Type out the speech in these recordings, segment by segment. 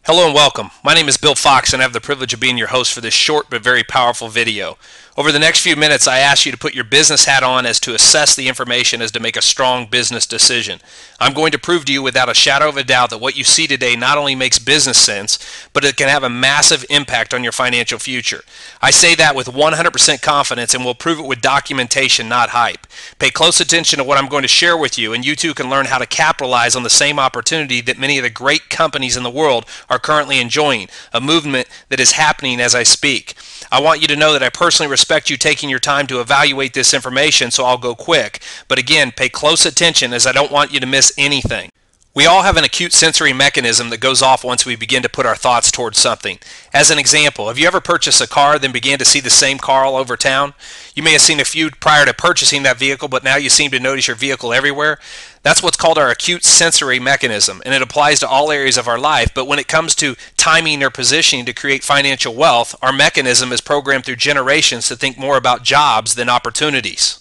Hello and welcome. My name is Bill Fox and I have the privilege of being your host for this short but very powerful video. Over the next few minutes, I ask you to put your business hat on as to assess the information as to make a strong business decision. I'm going to prove to you without a shadow of a doubt that what you see today not only makes business sense, but it can have a massive impact on your financial future. I say that with 100% confidence and will prove it with documentation, not hype. Pay close attention to what I'm going to share with you, and you too can learn how to capitalize on the same opportunity that many of the great companies in the world are currently enjoying, a movement that is happening as I speak. I want you to know that I personally respect you taking your time to evaluate this information, so I'll go quick. But again, pay close attention as I don't want you to miss anything. We all have an acute sensory mechanism that goes off once we begin to put our thoughts towards something. As an example, have you ever purchased a car then began to see the same car all over town? You may have seen a few prior to purchasing that vehicle, but now you seem to notice your vehicle everywhere. That's what's called our acute sensory mechanism, and it applies to all areas of our life. But when it comes to timing or positioning to create financial wealth, our mechanism is programmed through generations to think more about jobs than opportunities.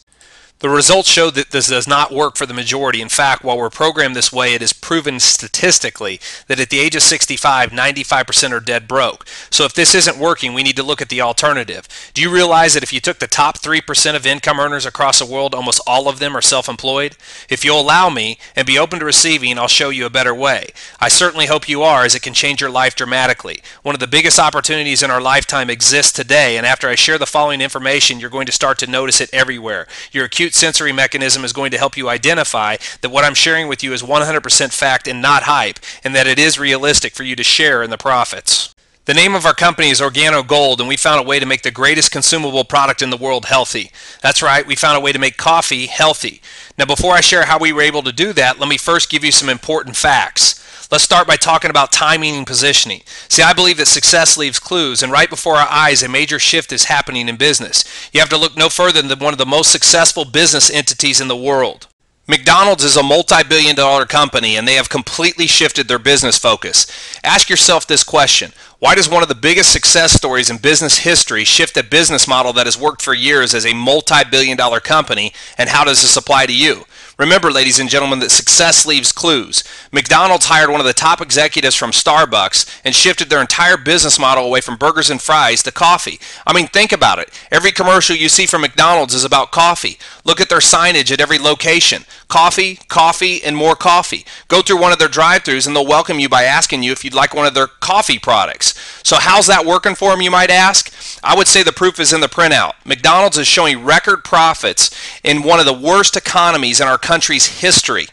The results show that this does not work for the majority. In fact, while we're programmed this way, it is proven statistically that at the age of 65, 95% are dead broke. So if this isn't working, we need to look at the alternative. Do you realize that if you took the top 3% of income earners across the world, almost all of them are self-employed? If you'll allow me and be open to receiving, I'll show you a better way. I certainly hope you are, as it can change your life dramatically. One of the biggest opportunities in our lifetime exists today, and after I share the following information, you're going to start to notice it everywhere. Your acute sensory mechanism is going to help you identify that what I'm sharing with you is 100% fact and not hype, and that it is realistic for you to share in the profits. The name of our company is Organo Gold, and we found a way to make the greatest consumable product in the world healthy. That's right, we found a way to make coffee healthy. Now, before I share how we were able to do that, let me first give you some important facts. Let's start by talking about timing and positioning. See, I believe that success leaves clues, and right before our eyes, a major shift is happening in business. You have to look no further than one of the most successful business entities in the world. McDonald's is a multi-billion-dollar company, and they have completely shifted their business focus. Ask yourself this question: why does one of the biggest success stories in business history shift a business model that has worked for years as a multi-billion-dollar company, and how does this apply to you? Remember, ladies and gentlemen, that success leaves clues. McDonald's hired one of the top executives from Starbucks and shifted their entire business model away from burgers and fries to coffee. I mean, think about it. Every commercial you see from McDonald's is about coffee. Look at their signage at every location. Coffee, coffee, and more coffee. Go through one of their drive-thrus and they'll welcome you by asking you if you'd like one of their coffee products. So how's that working for them, you might ask? I would say the proof is in the printout. McDonald's is showing record profits in one of the worst economies in our country's history.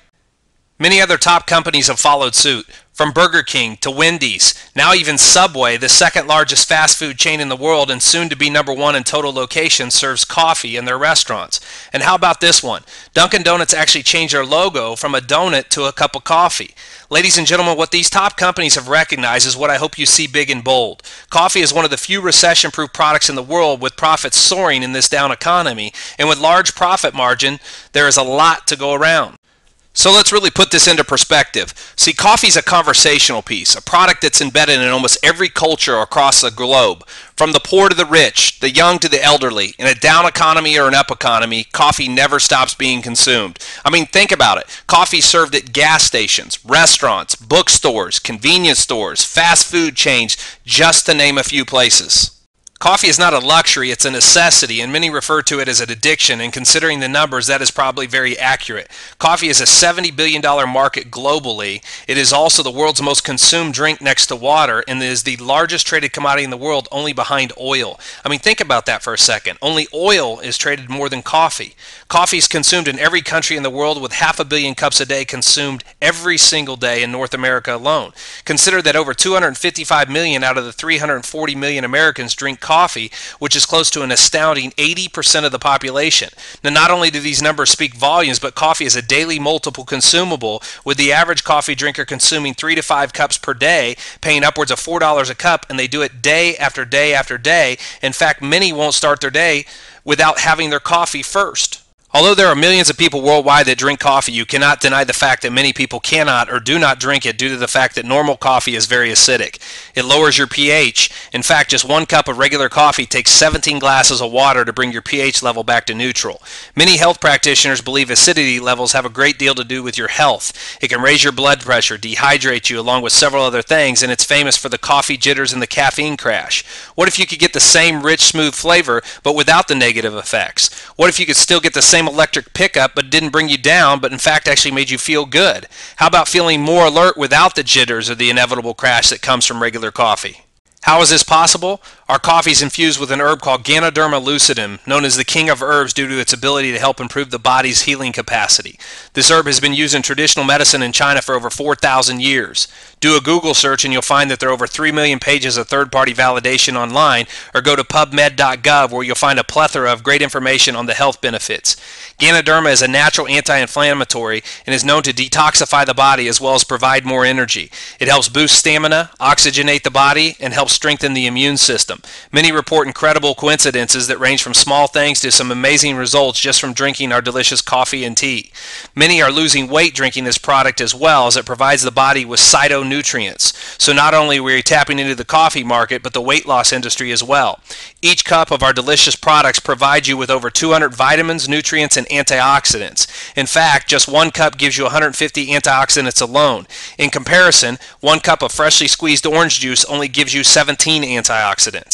Many other top companies have followed suit, from Burger King to Wendy's, now even Subway, the second largest fast food chain in the world and soon to be #1 in total locations, serves coffee in their restaurants. And how about this one? Dunkin' Donuts actually changed their logo from a donut to a cup of coffee. Ladies and gentlemen, what these top companies have recognized is what I hope you see big and bold. Coffee is one of the few recession-proof products in the world, with profits soaring in this down economy, and with large profit margin, there is a lot to go around. So let's really put this into perspective. See, coffee is a conversational piece, a product that's embedded in almost every culture across the globe. From the poor to the rich, the young to the elderly, in a down economy or an up economy, coffee never stops being consumed. I mean, think about it. Coffee served at gas stations, restaurants, bookstores, convenience stores, fast food chains, just to name a few places. Coffee is not a luxury, it's a necessity, and many refer to it as an addiction, and considering the numbers, that is probably very accurate. Coffee is a $70 billion market globally. It is also the world's most consumed drink next to water, and it is the largest traded commodity in the world, only behind oil. I mean, think about that for a second. Only oil is traded more than coffee. Coffee is consumed in every country in the world, with 500 million cups a day consumed every single day in North America alone. Consider that over 255 million out of the 340 million Americans drink coffee, which is close to an astounding 80% of the population. Now, not only do these numbers speak volumes, but coffee is a daily multiple consumable, with the average coffee drinker consuming 3 to 5 cups per day, paying upwards of $4 a cup, and they do it day after day after day. In fact, many won't start their day without having their coffee first. Although there are millions of people worldwide that drink coffee, you cannot deny the fact that many people cannot or do not drink it due to the fact that normal coffee is very acidic. It lowers your pH. In fact, just 1 cup of regular coffee takes 17 glasses of water to bring your pH level back to neutral. Many health practitioners believe acidity levels have a great deal to do with your health. It can raise your blood pressure, dehydrate you, along with several other things, and it's famous for the coffee jitters and the caffeine crash. What if you could get the same rich, smooth flavor, but without the negative effects? What if you could still get the same electric pickup but didn't bring you down, but in fact actually made you feel good? How about feeling more alert without the jitters or the inevitable crash that comes from regular coffee? How is this possible? Our coffee is infused with an herb called Ganoderma lucidum, known as the king of herbs due to its ability to help improve the body's healing capacity. This herb has been used in traditional medicine in China for over 4,000 years. Do a Google search and you'll find that there are over 3 million pages of third-party validation online, or go to pubmed.gov where you'll find a plethora of great information on the health benefits. Ganoderma is a natural anti-inflammatory and is known to detoxify the body as well as provide more energy. It helps boost stamina, oxygenate the body, and helps strengthen the immune system. Many report incredible coincidences that range from small things to some amazing results just from drinking our delicious coffee and tea. Many are losing weight drinking this product as well, as it provides the body with phytonutrients. So not only are we tapping into the coffee market, but the weight loss industry as well. Each cup of our delicious products provides you with over 200 vitamins, nutrients, and antioxidants. In fact, just 1 cup gives you 150 antioxidants alone. In comparison, 1 cup of freshly squeezed orange juice only gives you 17 antioxidants.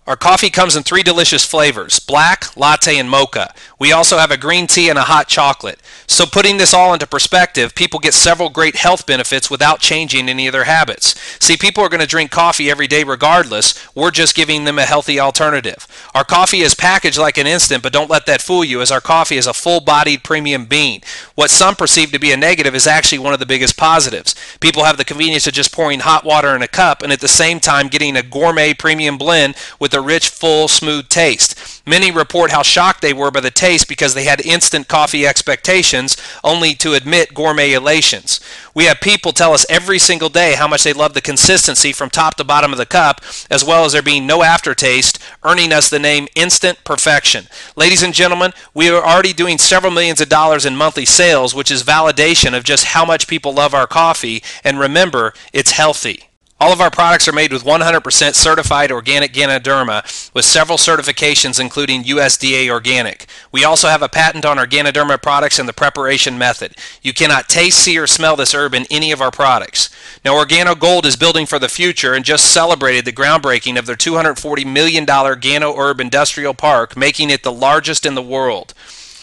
Our coffee comes in 3 delicious flavors: black, latte, and mocha. We also have a green tea and a hot chocolate. So putting this all into perspective, people get several great health benefits without changing any of their habits. See, people are going to drink coffee every day regardless. We're just giving them a healthy alternative. Our coffee is packaged like an instant, but don't let that fool you, as our coffee is a full-bodied premium bean. What some perceive to be a negative is actually one of the biggest positives. People have the convenience of just pouring hot water in a cup and at the same time getting a gourmet premium blend with a rich, full, smooth taste. Many report how shocked they were by the taste because they had instant coffee expectations, only to admit gourmet elations. We have people tell us every single day how much they love the consistency from top to bottom of the cup, as well as there being no aftertaste, earning us the name Instant Perfection. Ladies and gentlemen, we are already doing several millions of dollars in monthly sales, which is validation of just how much people love our coffee, and remember, it's healthy. All of our products are made with 100% certified organic Ganoderma with several certifications including USDA Organic. We also have a patent on our Ganoderma products and the preparation method. You cannot taste, see, or smell this herb in any of our products. Now, Organo Gold is building for the future and just celebrated the groundbreaking of their $240 million Gano Herb Industrial Park, making it the largest in the world.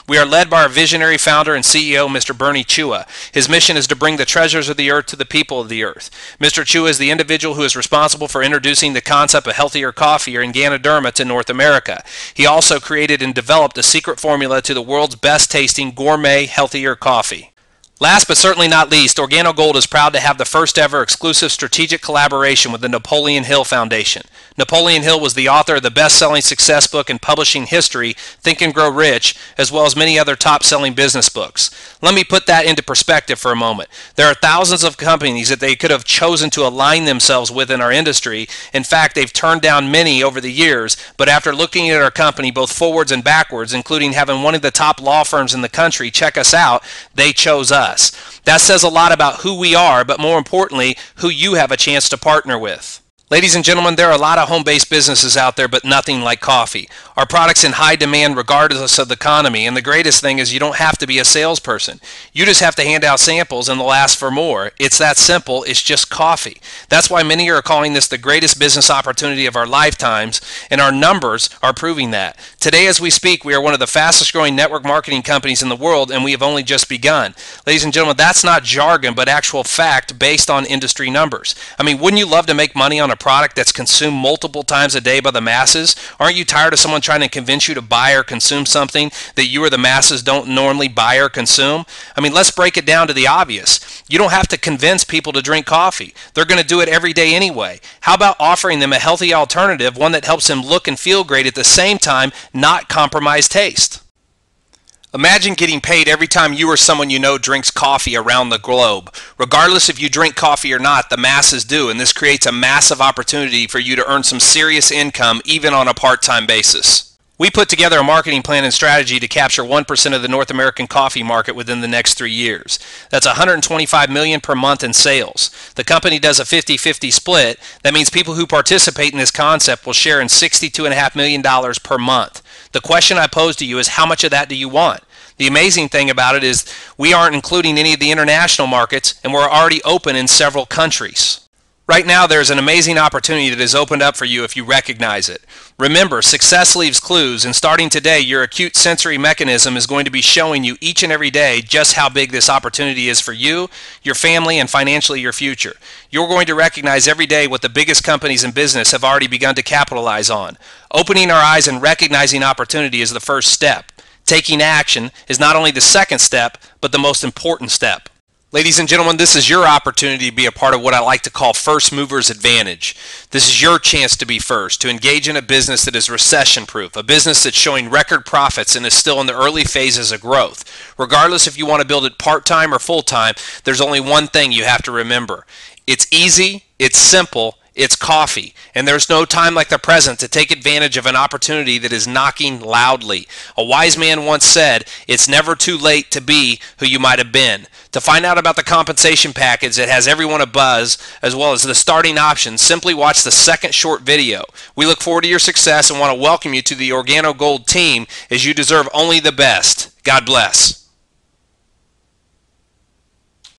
We are led by our visionary founder and CEO, Mr. Bernie Chua. His mission is to bring the treasures of the earth to the people of the earth. Mr. Chua is the individual who is responsible for introducing the concept of healthier coffee, or Ganoderma, to North America. He also created and developed a secret formula to the world's best tasting gourmet, healthier coffee. Last but certainly not least, Organo Gold is proud to have the first ever exclusive strategic collaboration with the Napoleon Hill Foundation. Napoleon Hill was the author of the best-selling success book in publishing history, Think and Grow Rich, as well as many other top-selling business books. Let me put that into perspective for a moment. There are thousands of companies that they could have chosen to align themselves with in our industry. In fact, they've turned down many over the years, but after looking at our company both forwards and backwards, including having one of the top law firms in the country check us out, they chose us. That says a lot about who we are, but more importantly, who you have a chance to partner with. Ladies and gentlemen, there are a lot of home-based businesses out there, but nothing like coffee. Our product's in high demand regardless of the economy, and the greatest thing is you don't have to be a salesperson. You just have to hand out samples and they'll ask for more. It's that simple. It's just coffee. That's why many are calling this the greatest business opportunity of our lifetimes, and our numbers are proving that. Today as we speak, we are one of the fastest growing network marketing companies in the world, and we have only just begun. Ladies and gentlemen, that's not jargon, but actual fact based on industry numbers. I mean, wouldn't you love to make money on a product that's consumed multiple times a day by the masses? Aren't you tired of someone trying to convince you to buy or consume something that you or the masses don't normally buy or consume? I mean, let's break it down to the obvious. You don't have to convince people to drink coffee. They're going to do it every day anyway. How about offering them a healthy alternative, one that helps them look and feel great at the same time, not compromise taste? Imagine getting paid every time you or someone you know drinks coffee around the globe. Regardless if you drink coffee or not, the masses do, and this creates a massive opportunity for you to earn some serious income even on a part-time basis. We put together a marketing plan and strategy to capture 1% of the North American coffee market within the next 3 years. That's $125 million per month in sales. The company does a 50-50 split. That means people who participate in this concept will share in $62.5 million per month. The question I pose to you is, how much of that do you want? The amazing thing about it is we aren't including any of the international markets, and we're already open in several countries. Right now, there's an amazing opportunity that is opened up for you if you recognize it. Remember, success leaves clues, and starting today, your acute sensory mechanism is going to be showing you each and every day just how big this opportunity is for you, your family, and financially your future. You're going to recognize every day what the biggest companies in business have already begun to capitalize on. Opening our eyes and recognizing opportunity is the first step. Taking action is not only the second step, but the most important step. Ladies and gentlemen, this is your opportunity to be a part of what I like to call first mover's advantage. This is your chance to be first, to engage in a business that is recession-proof, a business that's showing record profits and is still in the early phases of growth. Regardless if you want to build it part-time or full-time, there's only one thing you have to remember. It's easy, it's simple, it's coffee, and there's no time like the present to take advantage of an opportunity that is knocking loudly. A wise man once said, it's never too late to be who you might have been. To find out about the compensation package that has everyone abuzz, as well as the starting options, simply watch the second short video. We look forward to your success and want to welcome you to the Organo Gold team, as you deserve only the best. God bless.